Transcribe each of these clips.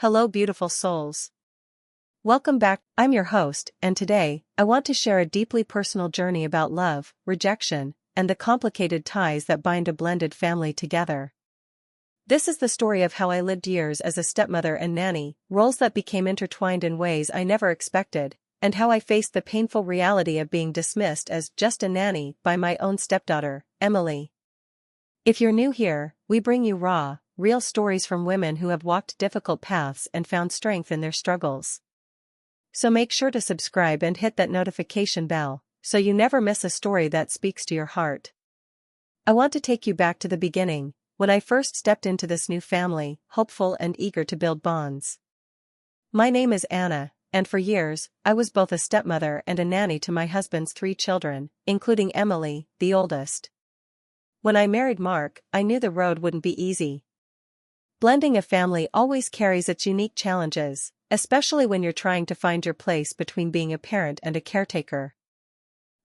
Hello, beautiful souls. Welcome back. I'm your host, and today, I want to share a deeply personal journey about love, rejection, and the complicated ties that bind a blended family together. This is the story of how I lived years as a stepmother and nanny, roles that became intertwined in ways I never expected, and how I faced the painful reality of being dismissed as just a nanny by my own stepdaughter, Emily. If you're new here, we bring you raw, real stories from women who have walked difficult paths and found strength in their struggles. So make sure to subscribe and hit that notification bell, so you never miss a story that speaks to your heart. I want to take you back to the beginning, when I first stepped into this new family, hopeful and eager to build bonds. My name is Anna, and for years, I was both a stepmother and a nanny to my husband's 3 children, including Emily, the oldest. When I married Mark, I knew the road wouldn't be easy. Blending a family always carries its unique challenges, especially when you're trying to find your place between being a parent and a caretaker.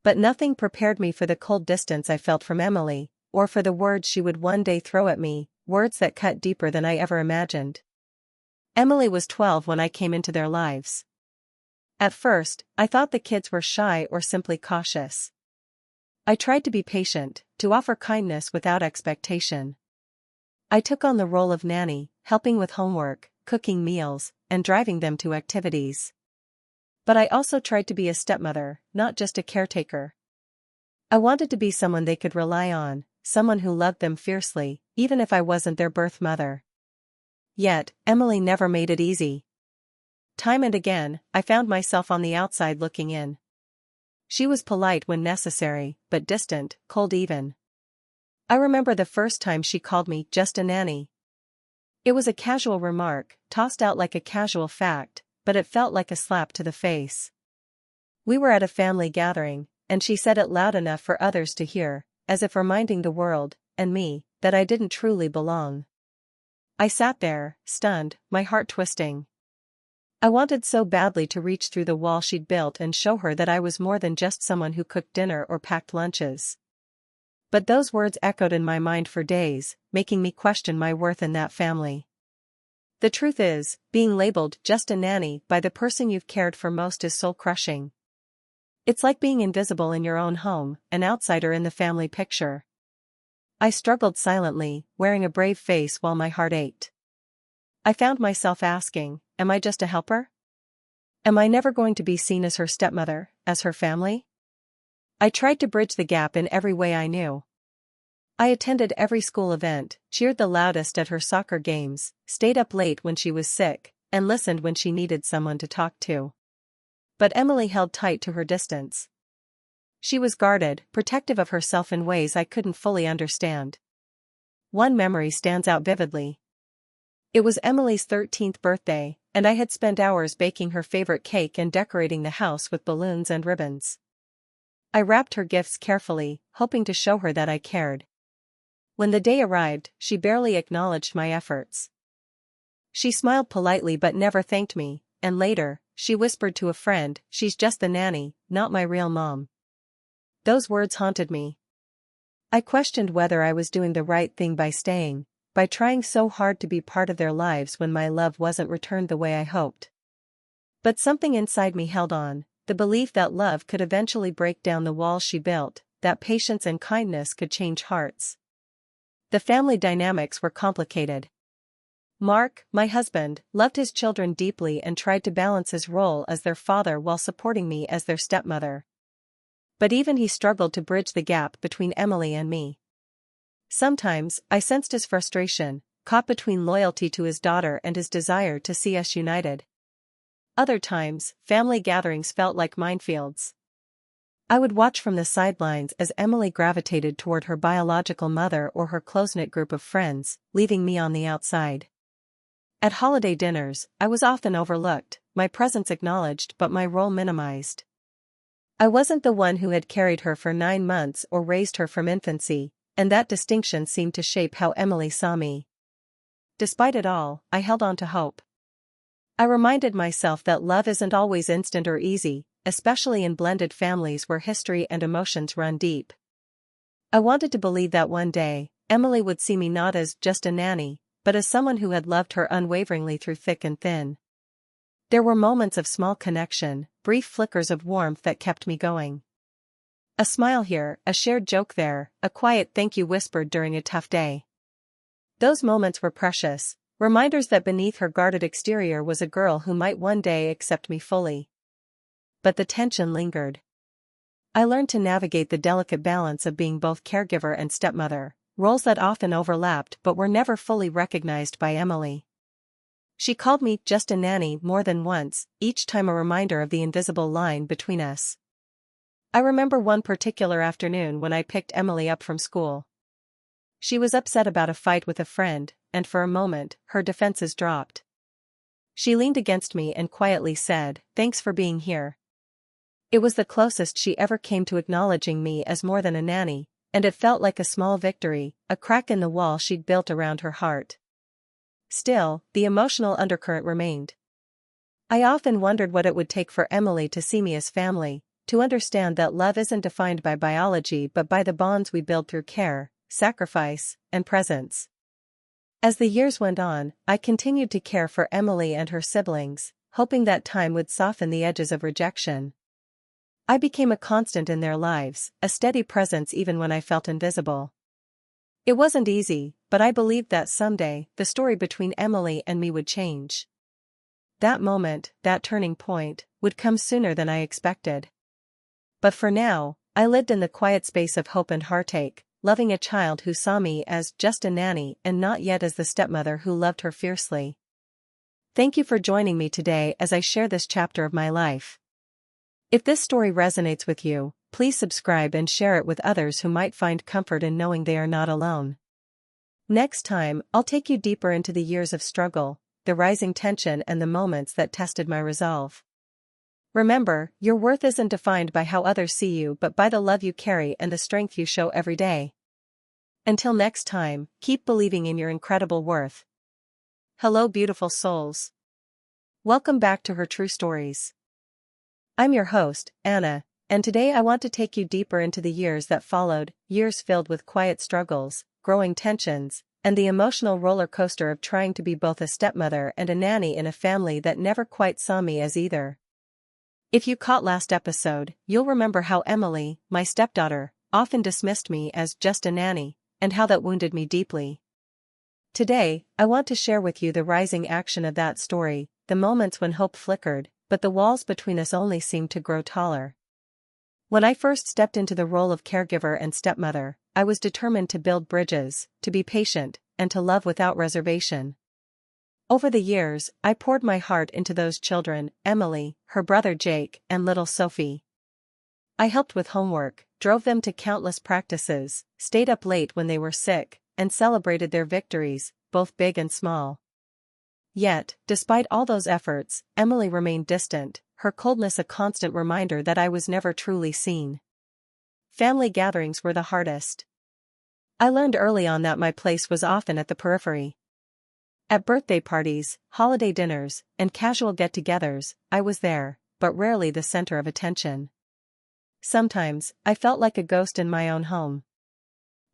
But nothing prepared me for the cold distance I felt from Emily, or for the words she would one day throw at me, words that cut deeper than I ever imagined. Emily was 12 when I came into their lives. At first, I thought the kids were shy or simply cautious. I tried to be patient, to offer kindness without expectation. I took on the role of nanny, helping with homework, cooking meals, and driving them to activities. But I also tried to be a stepmother, not just a caretaker. I wanted to be someone they could rely on, someone who loved them fiercely, even if I wasn't their birth mother. Yet, Emily never made it easy. Time and again, I found myself on the outside looking in. She was polite when necessary, but distant, cold even. I remember the first time she called me just a nanny. It was a casual remark, tossed out like a casual fact, but it felt like a slap to the face. We were at a family gathering, and she said it loud enough for others to hear, as if reminding the world, and me, that I didn't truly belong. I sat there, stunned, my heart twisting. I wanted so badly to reach through the wall she'd built and show her that I was more than just someone who cooked dinner or packed lunches. But those words echoed in my mind for days, making me question my worth in that family. The truth is, being labeled just a nanny by the person you've cared for most is soul-crushing. It's like being invisible in your own home, an outsider in the family picture. I struggled silently, wearing a brave face while my heart ached. I found myself asking, am I just a helper? Am I never going to be seen as her stepmother, as her family? I tried to bridge the gap in every way I knew. I attended every school event, cheered the loudest at her soccer games, stayed up late when she was sick, and listened when she needed someone to talk to. But Emily held tight to her distance. She was guarded, protective of herself in ways I couldn't fully understand. One memory stands out vividly. It was Emily's 13th birthday, and I had spent hours baking her favorite cake and decorating the house with balloons and ribbons. I wrapped her gifts carefully, hoping to show her that I cared. When the day arrived, she barely acknowledged my efforts. She smiled politely but never thanked me, and later, she whispered to a friend, "She's just the nanny, not my real mom." Those words haunted me. I questioned whether I was doing the right thing by staying, by trying so hard to be part of their lives when my love wasn't returned the way I hoped. But something inside me held on, the belief that love could eventually break down the walls she built, that patience and kindness could change hearts. The family dynamics were complicated. Mark, my husband, loved his children deeply and tried to balance his role as their father while supporting me as their stepmother. But even he struggled to bridge the gap between Emily and me. Sometimes, I sensed his frustration, caught between loyalty to his daughter and his desire to see us united. Other times, family gatherings felt like minefields. I would watch from the sidelines as Emily gravitated toward her biological mother or her close-knit group of friends, leaving me on the outside. At holiday dinners, I was often overlooked, my presence acknowledged but my role minimized. I wasn't the one who had carried her for 9 months or raised her from infancy, and that distinction seemed to shape how Emily saw me. Despite it all, I held on to hope. I reminded myself that love isn't always instant or easy, especially in blended families where history and emotions run deep. I wanted to believe that one day, Emily would see me not as just a nanny, but as someone who had loved her unwaveringly through thick and thin. There were moments of small connection, brief flickers of warmth that kept me going. A smile here, a shared joke there, a quiet thank you whispered during a tough day. Those moments were precious, reminders that beneath her guarded exterior was a girl who might one day accept me fully. But the tension lingered. I learned to navigate the delicate balance of being both caregiver and stepmother, roles that often overlapped but were never fully recognized by Emily. She called me just a nanny more than once, each time a reminder of the invisible line between us. I remember one particular afternoon when I picked Emily up from school. She was upset about a fight with a friend, and for a moment, her defenses dropped. She leaned against me and quietly said, "Thanks for being here." It was the closest she ever came to acknowledging me as more than a nanny, and it felt like a small victory, a crack in the wall she'd built around her heart. Still, the emotional undercurrent remained. I often wondered what it would take for Emily to see me as family, to understand that love isn't defined by biology but by the bonds we build through care, sacrifice, and presence. As the years went on, I continued to care for Emily and her siblings, hoping that time would soften the edges of rejection. I became a constant in their lives, a steady presence even when I felt invisible. It wasn't easy, but I believed that someday, the story between Emily and me would change. That moment, that turning point, would come sooner than I expected. But for now, I lived in the quiet space of hope and heartache, loving a child who saw me as just a nanny and not yet as the stepmother who loved her fiercely. Thank you for joining me today as I share this chapter of my life. If this story resonates with you, please subscribe and share it with others who might find comfort in knowing they are not alone. Next time, I'll take you deeper into the years of struggle, the rising tension and the moments that tested my resolve. Remember, your worth isn't defined by how others see you but by the love you carry and the strength you show every day. Until next time, keep believing in your incredible worth. Hello beautiful souls. Welcome back to Her True Stories. I'm your host, Anna, and today I want to take you deeper into the years that followed, years filled with quiet struggles, growing tensions, and the emotional roller coaster of trying to be both a stepmother and a nanny in a family that never quite saw me as either. If you caught last episode, you'll remember how Emily, my stepdaughter, often dismissed me as just a nanny, and how that wounded me deeply. Today, I want to share with you the rising action of that story, the moments when hope flickered, but the walls between us only seemed to grow taller. When I first stepped into the role of caregiver and stepmother, I was determined to build bridges, to be patient, and to love without reservation. Over the years, I poured my heart into those children, Emily, her brother Jake, and little Sophie. I helped with homework, drove them to countless practices, stayed up late when they were sick, and celebrated their victories, both big and small. Yet, despite all those efforts, Emily remained distant, her coldness a constant reminder that I was never truly seen. Family gatherings were the hardest. I learned early on that my place was often at the periphery. At birthday parties, holiday dinners, and casual get-togethers, I was there, but rarely the center of attention. Sometimes, I felt like a ghost in my own home.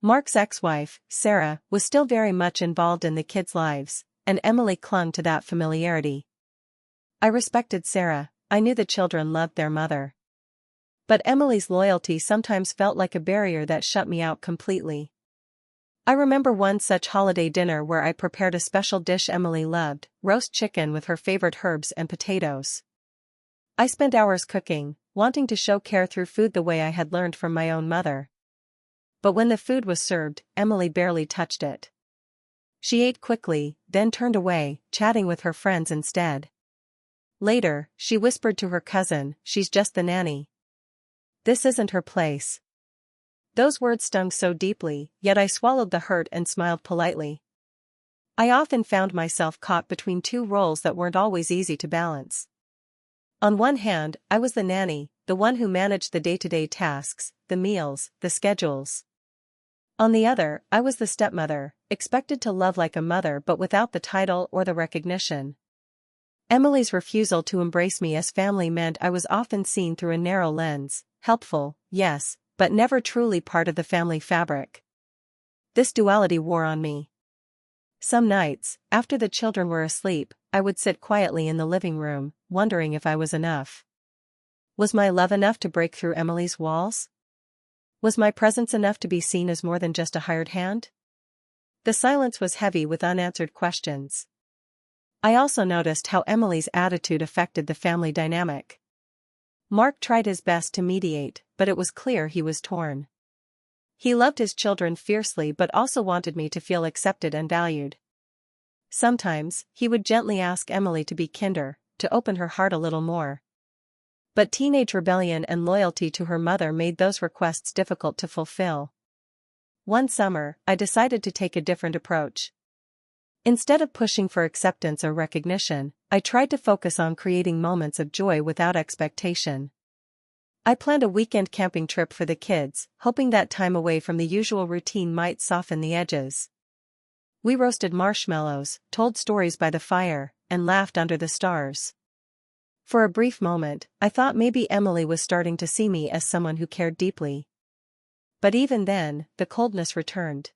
Mark's ex-wife, Sarah, was still very much involved in the kids' lives, and Emily clung to that familiarity. I respected Sarah, I knew the children loved their mother. But Emily's loyalty sometimes felt like a barrier that shut me out completely. I remember one such holiday dinner where I prepared a special dish Emily loved, roast chicken with her favorite herbs and potatoes. I spent hours cooking, wanting to show care through food the way I had learned from my own mother. But when the food was served, Emily barely touched it. She ate quickly, then turned away, chatting with her friends instead. Later, she whispered to her cousin, "She's just the nanny. This isn't her place." Those words stung so deeply, yet I swallowed the hurt and smiled politely. I often found myself caught between two roles that weren't always easy to balance. On one hand, I was the nanny, the one who managed the day-to-day tasks, the meals, the schedules. On the other, I was the stepmother, expected to love like a mother but without the title or the recognition. Emily's refusal to embrace me as family meant I was often seen through a narrow lens, helpful, yes, but never truly part of the family fabric. This duality wore on me. Some nights, after the children were asleep, I would sit quietly in the living room, wondering if I was enough. Was my love enough to break through Emily's walls? Was my presence enough to be seen as more than just a hired hand? The silence was heavy with unanswered questions. I also noticed how Emily's attitude affected the family dynamic. Mark tried his best to mediate, but it was clear he was torn. He loved his children fiercely but also wanted me to feel accepted and valued. Sometimes, he would gently ask Emily to be kinder, to open her heart a little more. But teenage rebellion and loyalty to her mother made those requests difficult to fulfill. One summer, I decided to take a different approach. Instead of pushing for acceptance or recognition, I tried to focus on creating moments of joy without expectation. I planned a weekend camping trip for the kids, hoping that time away from the usual routine might soften the edges. We roasted marshmallows, told stories by the fire, and laughed under the stars. For a brief moment, I thought maybe Emily was starting to see me as someone who cared deeply. But even then, the coldness returned.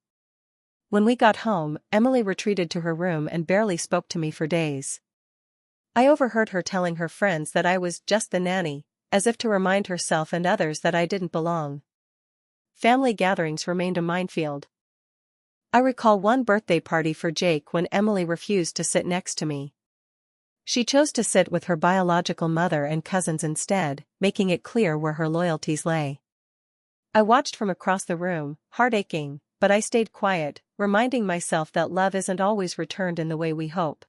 When we got home, Emily retreated to her room and barely spoke to me for days. I overheard her telling her friends that I was just the nanny, as if to remind herself and others that I didn't belong. Family gatherings remained a minefield. I recall one birthday party for Jake when Emily refused to sit next to me. She chose to sit with her biological mother and cousins instead, making it clear where her loyalties lay. I watched from across the room, heart aching, but I stayed quiet, reminding myself that love isn't always returned in the way we hope.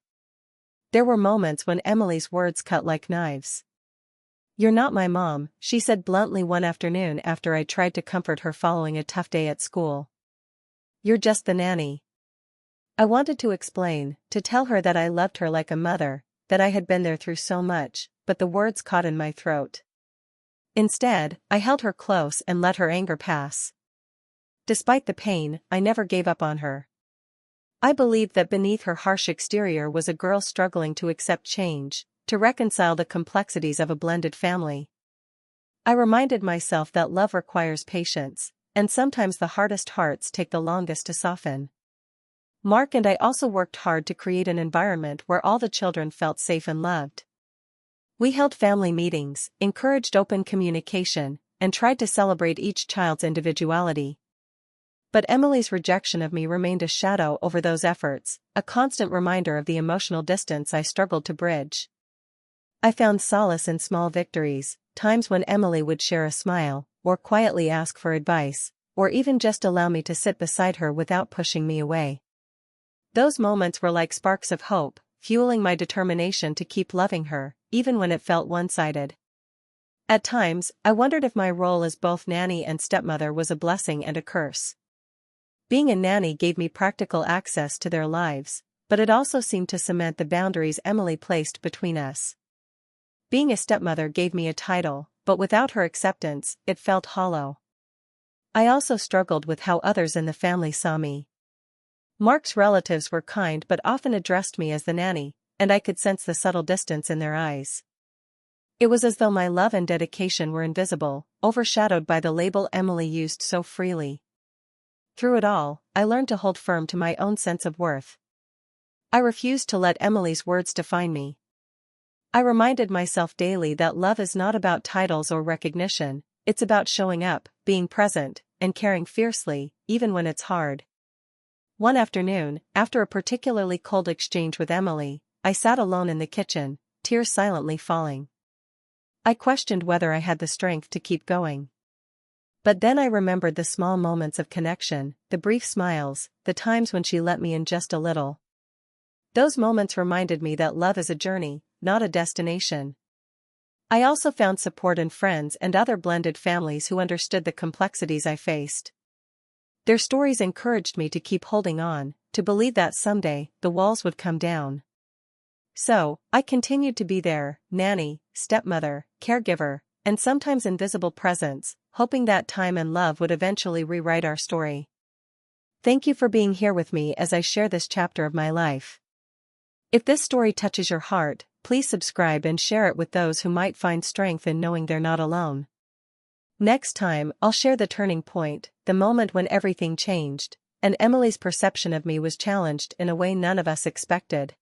There were moments when Emily's words cut like knives. "You're not my mom," she said bluntly one afternoon after I tried to comfort her following a tough day at school. "You're just the nanny." I wanted to explain, to tell her that I loved her like a mother, that I had been there through so much, but the words caught in my throat. Instead, I held her close and let her anger pass. Despite the pain, I never gave up on her. I believed that beneath her harsh exterior was a girl struggling to accept change, to reconcile the complexities of a blended family. I reminded myself that love requires patience, and sometimes the hardest hearts take the longest to soften. Mark and I also worked hard to create an environment where all the children felt safe and loved. We held family meetings, encouraged open communication, and tried to celebrate each child's individuality. But Emily's rejection of me remained a shadow over those efforts, a constant reminder of the emotional distance I struggled to bridge. I found solace in small victories, times when Emily would share a smile, or quietly ask for advice, or even just allow me to sit beside her without pushing me away. Those moments were like sparks of hope, fueling my determination to keep loving her, even when it felt one-sided. At times, I wondered if my role as both nanny and stepmother was a blessing and a curse. Being a nanny gave me practical access to their lives, but it also seemed to cement the boundaries Emily placed between us. Being a stepmother gave me a title, but without her acceptance, it felt hollow. I also struggled with how others in the family saw me. Mark's relatives were kind but often addressed me as the nanny, and I could sense the subtle distance in their eyes. It was as though my love and dedication were invisible, overshadowed by the label Emily used so freely. Through it all, I learned to hold firm to my own sense of worth. I refused to let Emily's words define me. I reminded myself daily that love is not about titles or recognition, it's about showing up, being present, and caring fiercely, even when it's hard. One afternoon, after a particularly cold exchange with Emily, I sat alone in the kitchen, tears silently falling. I questioned whether I had the strength to keep going. But then I remembered the small moments of connection, the brief smiles, the times when she let me in just a little. Those moments reminded me that love is a journey, not a destination. I also found support in friends and other blended families who understood the complexities I faced. Their stories encouraged me to keep holding on, to believe that someday, the walls would come down. So, I continued to be there, nanny, stepmother, caregiver, and sometimes invisible presence, hoping that time and love would eventually rewrite our story. Thank you for being here with me as I share this chapter of my life. If this story touches your heart, please subscribe and share it with those who might find strength in knowing they're not alone. Next time, I'll share the turning point, the moment when everything changed, and Emily's perception of me was challenged in a way none of us expected.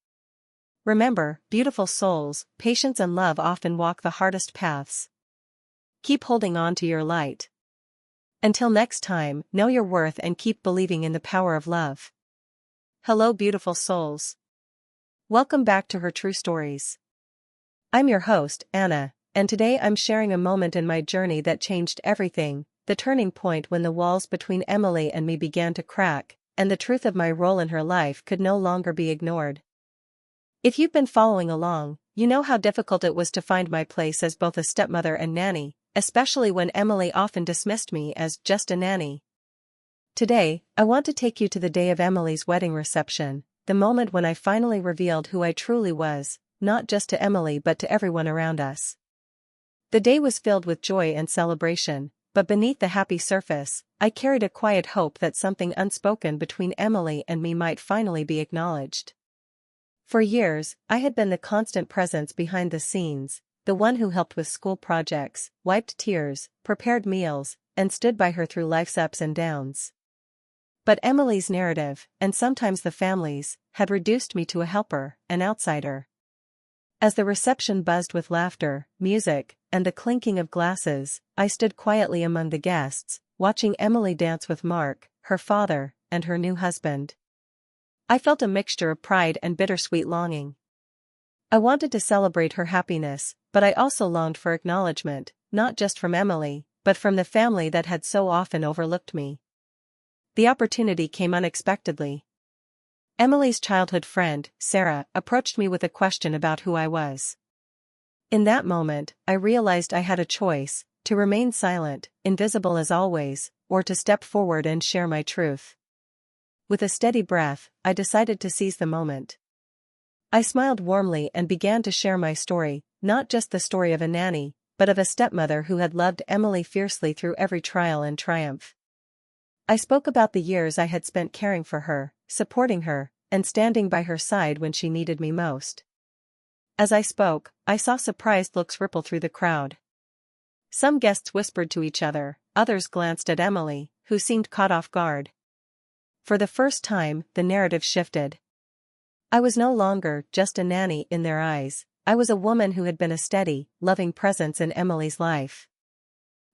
Remember, beautiful souls, patience and love often walk the hardest paths. Keep holding on to your light. Until next time, know your worth and keep believing in the power of love. Hello, beautiful souls. Welcome back to Her True Stories. I'm your host, Anna, and today I'm sharing a moment in my journey that changed everything, the turning point when the walls between Emily and me began to crack, and the truth of my role in her life could no longer be ignored. If you've been following along, you know how difficult it was to find my place as both a stepmother and nanny, especially when Emily often dismissed me as just a nanny. Today, I want to take you to the day of Emily's wedding reception, the moment when I finally revealed who I truly was, not just to Emily but to everyone around us. The day was filled with joy and celebration, but beneath the happy surface, I carried a quiet hope that something unspoken between Emily and me might finally be acknowledged. For years, I had been the constant presence behind the scenes, the one who helped with school projects, wiped tears, prepared meals, and stood by her through life's ups and downs. But Emily's narrative, and sometimes the family's, had reduced me to a helper, an outsider. As the reception buzzed with laughter, music, and the clinking of glasses, I stood quietly among the guests, watching Emily dance with Mark, her father, and her new husband. I felt a mixture of pride and bittersweet longing. I wanted to celebrate her happiness, but I also longed for acknowledgement, not just from Emily, but from the family that had so often overlooked me. The opportunity came unexpectedly. Emily's childhood friend, Sarah, approached me with a question about who I was. In that moment, I realized I had a choice, to remain silent, invisible as always, or to step forward and share my truth. With a steady breath, I decided to seize the moment. I smiled warmly and began to share my story, not just the story of a nanny, but of a stepmother who had loved Emily fiercely through every trial and triumph. I spoke about the years I had spent caring for her, supporting her, and standing by her side when she needed me most. As I spoke, I saw surprised looks ripple through the crowd. Some guests whispered to each other, others glanced at Emily, who seemed caught off guard. For the first time, the narrative shifted. I was no longer just a nanny in their eyes, I was a woman who had been a steady, loving presence in Emily's life.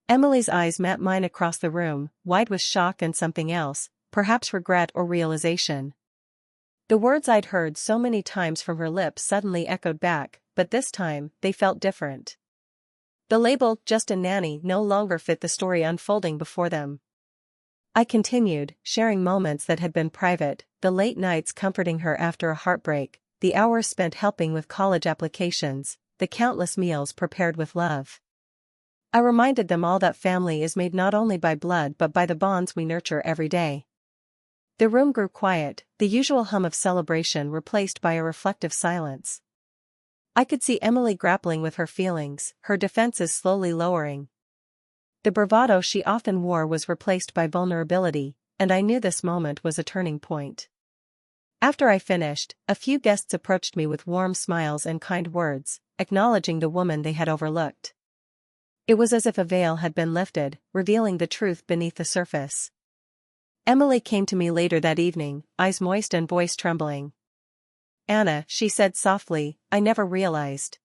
Emily's eyes met mine across the room, wide with shock and something else, perhaps regret or realization. The words I'd heard so many times from her lips suddenly echoed back, but this time, they felt different. The label, just a nanny, no longer fit the story unfolding before them. I continued, sharing moments that had been private, the late nights comforting her after a heartbreak, the hours spent helping with college applications, the countless meals prepared with love. I reminded them all that family is made not only by blood but by the bonds we nurture every day. The room grew quiet, the usual hum of celebration replaced by a reflective silence. I could see Emily grappling with her feelings, her defenses slowly lowering. The bravado she often wore was replaced by vulnerability, and I knew this moment was a turning point. After I finished, a few guests approached me with warm smiles and kind words, acknowledging the woman they had overlooked. It was as if a veil had been lifted, revealing the truth beneath the surface. Emily came to me later that evening, eyes moist and voice trembling. "Anna," she said softly, "I never realized.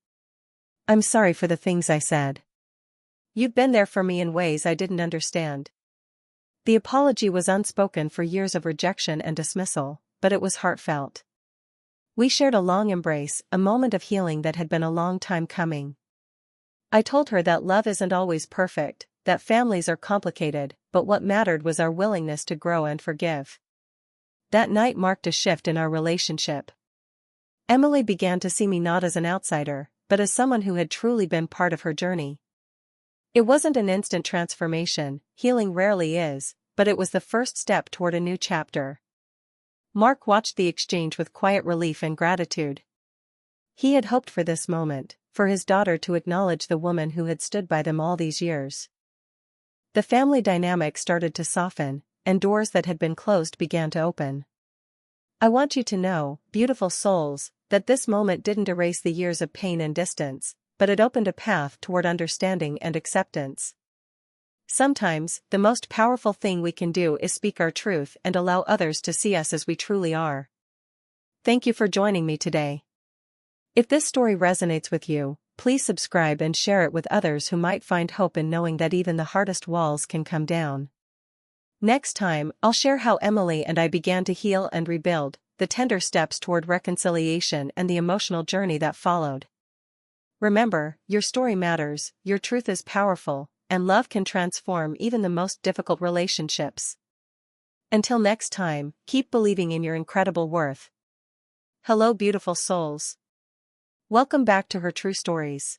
I'm sorry for the things I said. You've been there for me in ways I didn't understand." The apology was unspoken for years of rejection and dismissal, but it was heartfelt. We shared a long embrace, a moment of healing that had been a long time coming. I told her that love isn't always perfect, that families are complicated, but what mattered was our willingness to grow and forgive. That night marked a shift in our relationship. Emily began to see me not as an outsider, but as someone who had truly been part of her journey. It wasn't an instant transformation, healing rarely is, but it was the first step toward a new chapter. Mark watched the exchange with quiet relief and gratitude. He had hoped for this moment, for his daughter to acknowledge the woman who had stood by them all these years. The family dynamic started to soften, and doors that had been closed began to open. I want you to know, beautiful souls, that this moment didn't erase the years of pain and distance, but it opened a path toward understanding and acceptance. Sometimes, the most powerful thing we can do is speak our truth and allow others to see us as we truly are. Thank you for joining me today. If this story resonates with you, please subscribe and share it with others who might find hope in knowing that even the hardest walls can come down. Next time, I'll share how Emily and I began to heal and rebuild, the tender steps toward reconciliation and the emotional journey that followed. Remember, your story matters, your truth is powerful, and love can transform even the most difficult relationships. Until next time, keep believing in your incredible worth. Hello, beautiful souls. Welcome back to Her True Stories.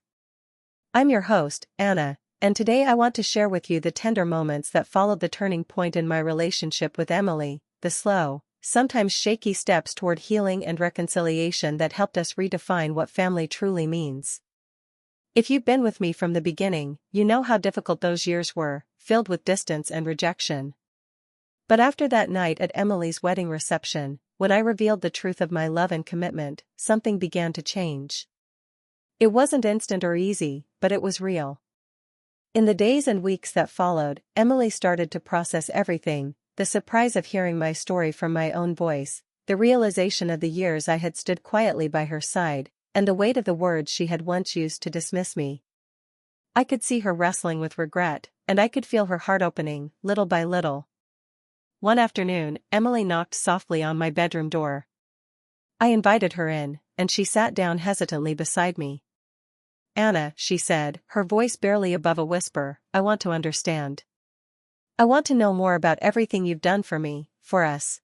I'm your host, Anna, and today I want to share with you the tender moments that followed the turning point in my relationship with Emily, the slow, sometimes shaky steps toward healing and reconciliation that helped us redefine what family truly means. If you've been with me from the beginning, you know how difficult those years were, filled with distance and rejection. But after that night at Emily's wedding reception, when I revealed the truth of my love and commitment, something began to change. It wasn't instant or easy, but it was real. In the days and weeks that followed, Emily started to process everything, the surprise of hearing my story from my own voice, the realization of the years I had stood quietly by her side, and the weight of the words she had once used to dismiss me. I could see her wrestling with regret, and I could feel her heart opening, little by little. One afternoon, Emily knocked softly on my bedroom door. I invited her in, and she sat down hesitantly beside me. "Anna," she said, her voice barely above a whisper, "I want to understand. I want to know more about everything you've done for me, for us."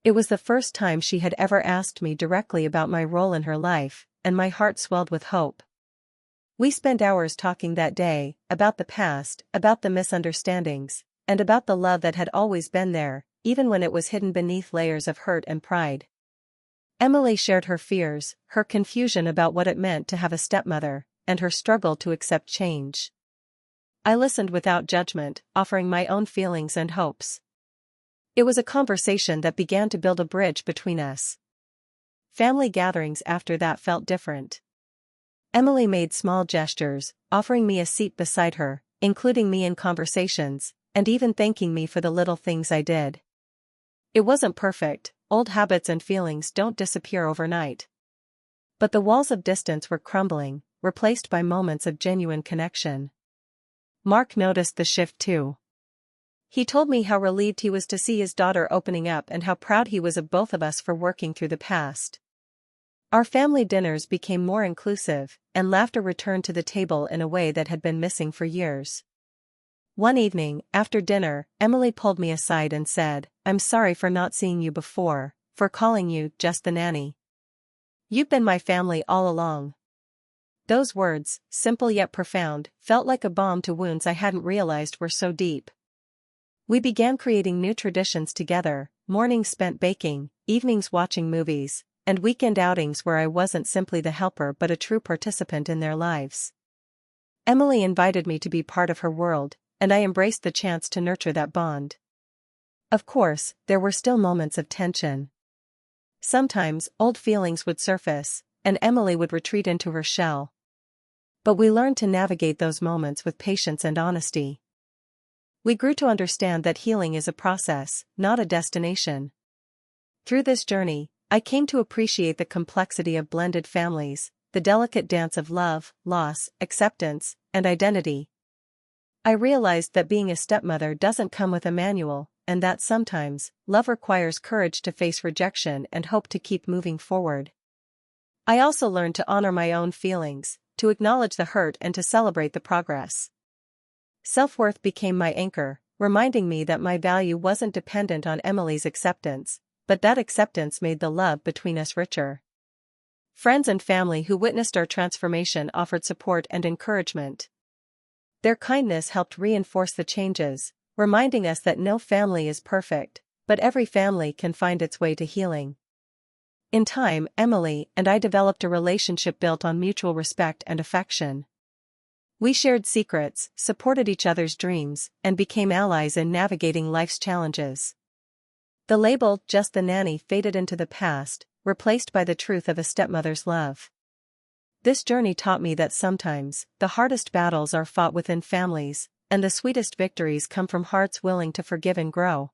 It was the first time she had ever asked me directly about my role in her life, and my heart swelled with hope. We spent hours talking that day, about the past, about the misunderstandings, and about the love that had always been there, even when it was hidden beneath layers of hurt and pride. Emily shared her fears, her confusion about what it meant to have a stepmother, and her struggle to accept change. I listened without judgment, offering my own feelings and hopes. It was a conversation that began to build a bridge between us. Family gatherings after that felt different. Emily made small gestures, offering me a seat beside her, including me in conversations, and even thanking me for the little things I did. It wasn't perfect, old habits and feelings don't disappear overnight. But the walls of distance were crumbling, replaced by moments of genuine connection. Mark noticed the shift too. He told me how relieved he was to see his daughter opening up and how proud he was of both of us for working through the past. Our family dinners became more inclusive, and laughter returned to the table in a way that had been missing for years. One evening, after dinner, Emily pulled me aside and said, "I'm sorry for not seeing you before, for calling you just the nanny. You've been my family all along." Those words, simple yet profound, felt like a balm to wounds I hadn't realized were so deep. We began creating new traditions together, mornings spent baking, evenings watching movies, and weekend outings where I wasn't simply the helper but a true participant in their lives. Emily invited me to be part of her world, and I embraced the chance to nurture that bond. Of course, there were still moments of tension. Sometimes, old feelings would surface, and Emily would retreat into her shell. But we learned to navigate those moments with patience and honesty. We grew to understand that healing is a process, not a destination. Through this journey, I came to appreciate the complexity of blended families, the delicate dance of love, loss, acceptance, and identity. I realized that being a stepmother doesn't come with a manual, and that sometimes, love requires courage to face rejection and hope to keep moving forward. I also learned to honor my own feelings, to acknowledge the hurt and to celebrate the progress. Self-worth became my anchor, reminding me that my value wasn't dependent on Emily's acceptance, but that acceptance made the love between us richer. Friends and family who witnessed our transformation offered support and encouragement. Their kindness helped reinforce the changes, reminding us that no family is perfect, but every family can find its way to healing. In time, Emily and I developed a relationship built on mutual respect and affection. We shared secrets, supported each other's dreams, and became allies in navigating life's challenges. The label, just the nanny, faded into the past, replaced by the truth of a stepmother's love. This journey taught me that sometimes, the hardest battles are fought within families, and the sweetest victories come from hearts willing to forgive and grow.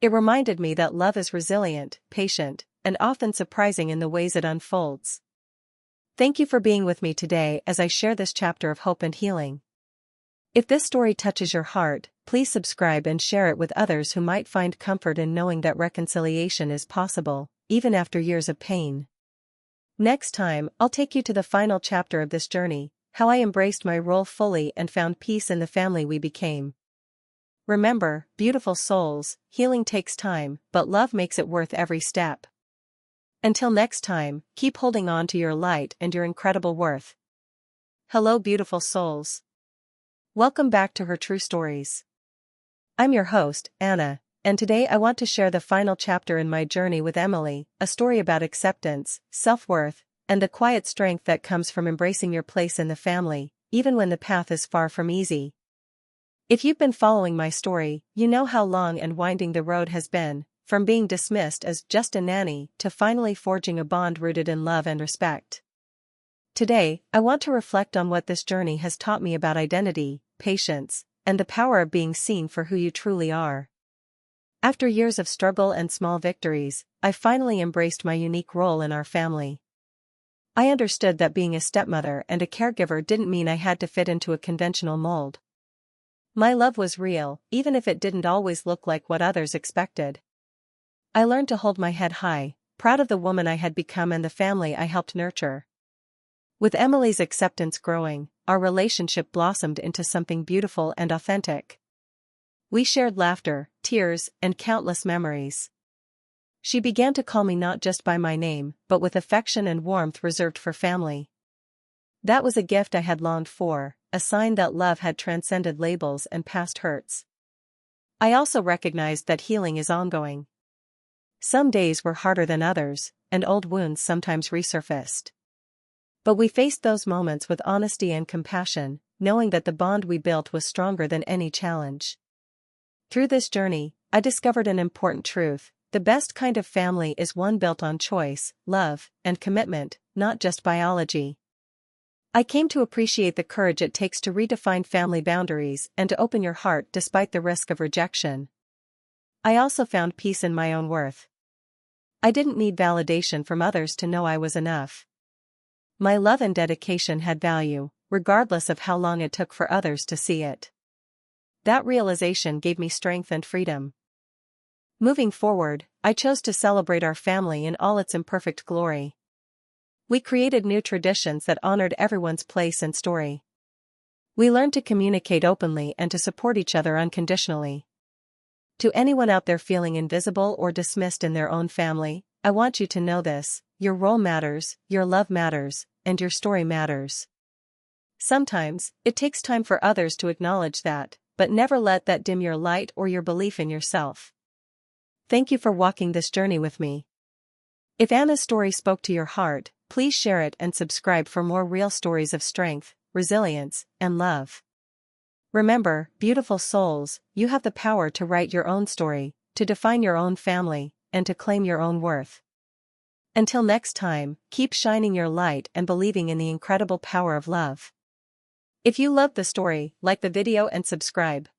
It reminded me that love is resilient, patient, and often surprising in the ways it unfolds. Thank you for being with me today as I share this chapter of hope and healing. If this story touches your heart, please subscribe and share it with others who might find comfort in knowing that reconciliation is possible, even after years of pain. Next time, I'll take you to the final chapter of this journey, how I embraced my role fully and found peace in the family we became. Remember, beautiful souls, healing takes time, but love makes it worth every step. Until next time, keep holding on to your light and your incredible worth. Hello, beautiful souls. Welcome back to Her True Stories. I'm your host, Anna, and today I want to share the final chapter in my journey with Emily, a story about acceptance, self-worth, and the quiet strength that comes from embracing your place in the family, even when the path is far from easy. If you've been following my story, you know how long and winding the road has been, from being dismissed as just a nanny to finally forging a bond rooted in love and respect. Today, I want to reflect on what this journey has taught me about identity, patience, and the power of being seen for who you truly are. After years of struggle and small victories, I finally embraced my unique role in our family. I understood that being a stepmother and a caregiver didn't mean I had to fit into a conventional mold. My love was real, even if it didn't always look like what others expected. I learned to hold my head high, proud of the woman I had become and the family I helped nurture. With Emily's acceptance growing, our relationship blossomed into something beautiful and authentic. We shared laughter, tears, and countless memories. She began to call me not just by my name, but with affection and warmth reserved for family. That was a gift I had longed for, a sign that love had transcended labels and past hurts. I also recognized that healing is ongoing. Some days were harder than others, and old wounds sometimes resurfaced. But we faced those moments with honesty and compassion, knowing that the bond we built was stronger than any challenge. Through this journey, I discovered an important truth: the best kind of family is one built on choice, love, and commitment, not just biology. I came to appreciate the courage it takes to redefine family boundaries and to open your heart despite the risk of rejection. I also found peace in my own worth. I didn't need validation from others to know I was enough. My love and dedication had value, regardless of how long it took for others to see it. That realization gave me strength and freedom. Moving forward, I chose to celebrate our family in all its imperfect glory. We created new traditions that honored everyone's place and story. We learned to communicate openly and to support each other unconditionally. To anyone out there feeling invisible or dismissed in their own family, I want you to know this: your role matters, your love matters, and your story matters. Sometimes, it takes time for others to acknowledge that, but never let that dim your light or your belief in yourself. Thank you for walking this journey with me. If Anna's story spoke to your heart, please share it and subscribe for more real stories of strength, resilience, and love. Remember, beautiful souls, you have the power to write your own story, to define your own family, and to claim your own worth. Until next time, keep shining your light and believing in the incredible power of love. If you loved the story, like the video and subscribe.